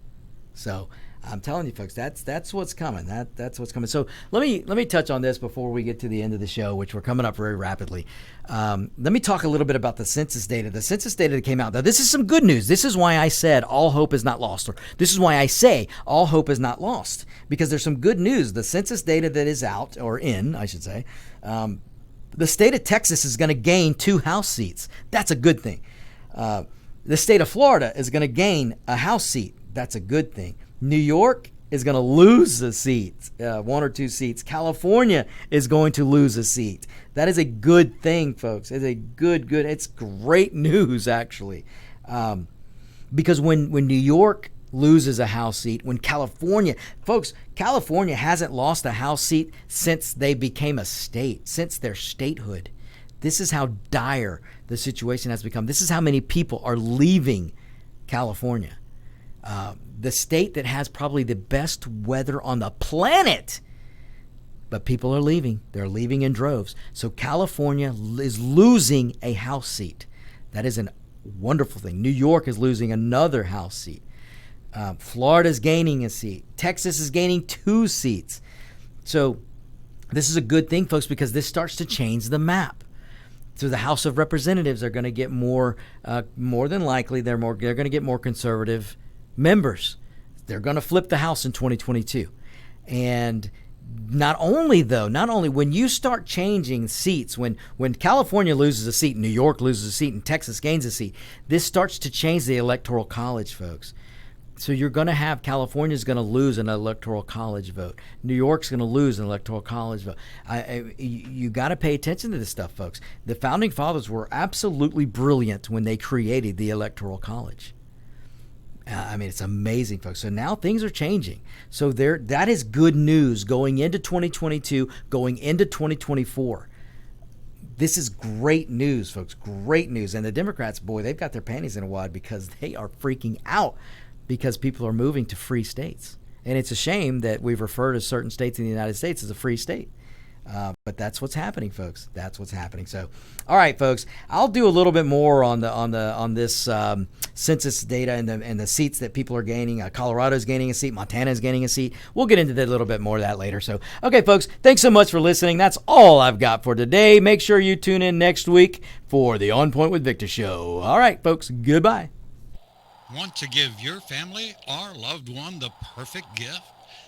Speaker 2: So I'm telling you, folks, that's what's coming. That's what's coming. So let me touch on this before we get to the end of the show, which we're coming up very rapidly. Let me talk a little bit about the census data. The census data that came out. Now, this is some good news. This is why I said all hope is not lost, or this is why I say all hope is not lost, because there's some good news. The census data that is out, or in, I should say, the state of Texas is going to gain 2 House seats. That's a good thing. The state of Florida is going to gain a House seat. That's a good thing. New York is going to lose a seat, 1 or 2 seats. California is going to lose a seat. That is a good thing, folks. It's it's great news, actually. Because when New York loses a House seat, when California hasn't lost a House seat since they became a state, since their statehood. This is how dire the situation has become. This is how many people are leaving California. The state that has probably the best weather on the planet. But people are leaving. They're leaving in droves. So California is losing a House seat. That is a wonderful thing. New York is losing another House seat. Florida is gaining a seat. Texas is gaining 2 seats. So this is a good thing, folks, because this starts to change the map. So the House of Representatives are going to get more than likely, they're going to get more conservative members. They're going to flip the House in 2022. And not only when you start changing seats, when California loses a seat, New York loses a seat, and Texas gains a seat, this starts to change the Electoral College, folks. So you're going to have California's going to lose an Electoral College vote. New York's going to lose an Electoral College vote. You got to pay attention to this stuff, folks. The Founding Fathers were absolutely brilliant when they created the Electoral College. It's amazing, folks. So now things are changing. So that is good news going into 2022, going into 2024. This is great news, folks. Great news. And the Democrats, boy, they've got their panties in a wad because they are freaking out because people are moving to free states. And it's a shame that we've referred to certain states in the United States as a free state. But that's what's happening, folks. That's what's happening. So, all right, folks, I'll do a little bit more on this census data and the seats that people are gaining. Colorado's gaining a seat. Montana's gaining a seat. We'll get into that a little bit more of that later. So, okay, folks, thanks so much for listening. That's all I've got for today. Make sure you tune in next week for the On Point with Victor show. All right, folks, goodbye.
Speaker 7: Want to give your family or loved one the perfect gift?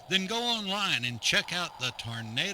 Speaker 7: Then go online and check out the Tornado